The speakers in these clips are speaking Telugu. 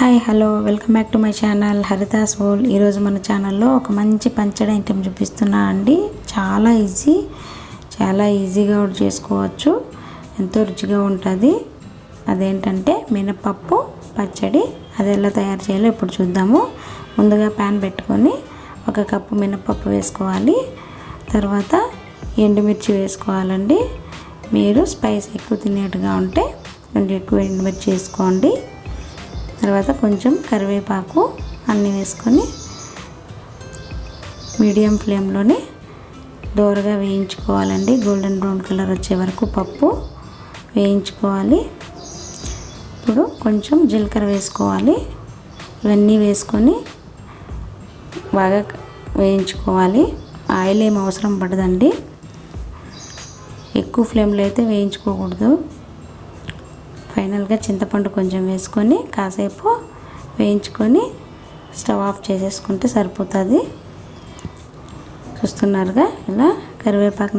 Hi hello welcome back to my channel Haritha's world. ఈరోజు మన ఛానల్లో ఒక మంచి పచ్చడి ఐటెం చూపిస్తున్నా అండి. చాలా ఈజీగా చేసుకోవచ్చు, ఎంతో రుచిగా ఉంటుంది. అదేంటంటే మినపప్పు పచ్చడి. అది ఎలా తయారు చేయాలో ఇప్పుడు చూద్దాము. ముందుగా ప్యాన్ పెట్టుకొని 1 కప్పు మినపప్పు వేసుకోవాలి. తర్వాత ఎండుమిర్చి వేసుకోవాలండి. మీరు స్పైస్ ఎక్కువ తినేట్టుగా ఉంటే కొంచెం ఎక్కువ ఎండుమిర్చి వేసుకోండి. తర్వాత కొంచెం కరివేపాకు అన్నీ వేసుకొని మీడియం ఫ్లేమ్లోనే దోరగా వేయించుకోవాలండి. గోల్డెన్ బ్రౌన్ కలర్ వచ్చే వరకు పప్పు వేయించుకోవాలి. ఇప్పుడు కొంచెం జీలకర్ర వేసుకోవాలి. ఇవన్నీ వేసుకొని బాగా వేయించుకోవాలి. ఆయిల్ ఏం అవసరం పడదండి. ఎక్కువ ఫ్లేమ్లో అయితే వేయించుకోకూడదు. ఫైనల్గా చింతపండు కొంచెం వేసుకొని కాసేపు వేయించుకొని స్టవ్ ఆఫ్ చేసేసుకుంటే సరిపోతుంది. చూస్తున్నారుగా, ఇలా కరివేపాకు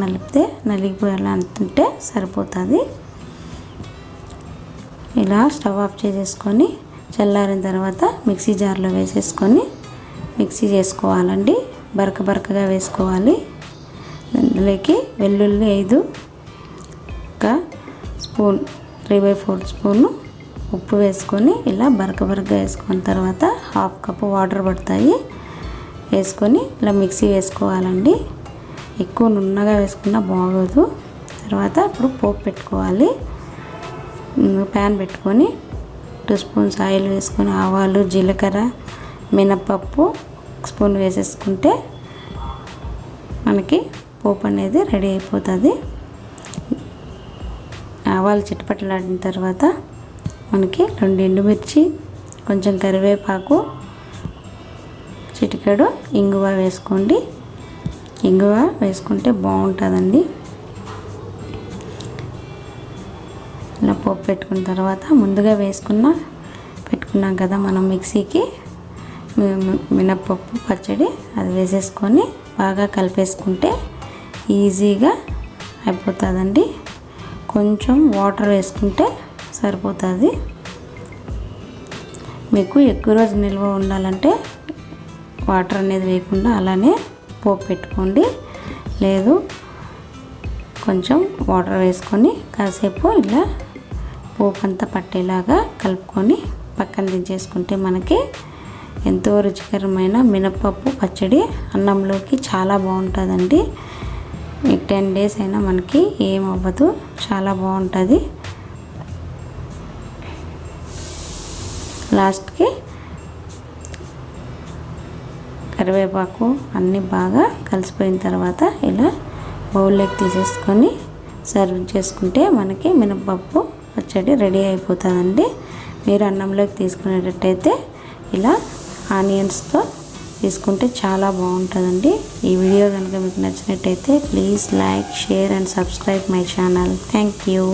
నలిగిపోయేలా అంటుంటే సరిపోతుంది. ఇలా స్టవ్ ఆఫ్ చేసేసుకొని చల్లారిన తర్వాత మిక్సీ జార్లో వేసేసుకొని మిక్సీ చేసుకోవాలండి. బరకగా వేసుకోవాలి. అందులోకి వెల్లుల్లి 5, 1 స్పూన్ 3/4 స్పూను ఉప్పు వేసుకొని ఇలా బరకగా వేసుకున్న తర్వాత 1/2 కప్పు వాటర్ పడతాయి. వేసుకొని ఇలా మిక్సీ వేసుకోవాలండి. ఎక్కువ నున్నగా వేసుకున్నా బాగోదు. తర్వాత ఇప్పుడు పోపు పెట్టుకోవాలి. ప్యాన్ పెట్టుకొని 2 స్పూన్స్ ఆయిల్ వేసుకొని ఆవాలు, జీలకర్ర, మినపప్పు 1 స్పూన్ వేసేసుకుంటే మనకి పోపు అనేది రెడీ అయిపోతుంది. ఆవాలు చిటపటలాడిన తర్వాత మనకి 2 ఎండుమిర్చి, కొంచెం కరివేపాకు, చిటికెడు ఇంగువ వేసుకోండి. ఇంగువ వేసుకుంటే బాగుంటుందండి. ఇలా పోపు పెట్టుకున్న తర్వాత ముందుగా పెట్టుకున్నాం కదా మనం మిక్సీకి మినపప్పు పచ్చడి, అది వేసేసుకొని బాగా కలిపేసుకుంటే ఈజీగా అయిపోతుందండి. కొంచెం వాటర్ వేసుకుంటే సరిపోతుంది. మీకు ఎక్కువ రోజు నిల్వ ఉండాలంటే వాటర్ అనేది వేయకుండా అలానే పోపు పెట్టుకోండి. లేదు కొంచెం వాటర్ వేసుకొని కాసేపు ఇలా పోపు అంతా పట్టేలాగా కలుపుకొని పక్కన దించేసుకుంటే మనకి ఎంతో రుచికరమైన మినపప్పు పచ్చడి అన్నంలోకి చాలా బాగుంటుందండి. మీకు 10 డేస్ అయినా మనకి ఏమవ్వదు, చాలా బాగుంటుంది. లాస్ట్కి కరివేపాకు అన్నీ బాగా కలిసిపోయిన తర్వాత ఇలా బౌల్లోకి తీసేసుకొని సర్వ్ చేసుకుంటే మనకి మినపప్పు పచ్చడి రెడీ అయిపోతుందండి. మీరు అన్నంలోకి తీసుకునేటట్టయితే ఇలా ఆనియన్స్తో తీసుకుంటే చాలా బాగుంటుందండి. ఈ వీడియో కనుక మీకు నచ్చినట్టయితే please like, share and subscribe my channel. Thank you.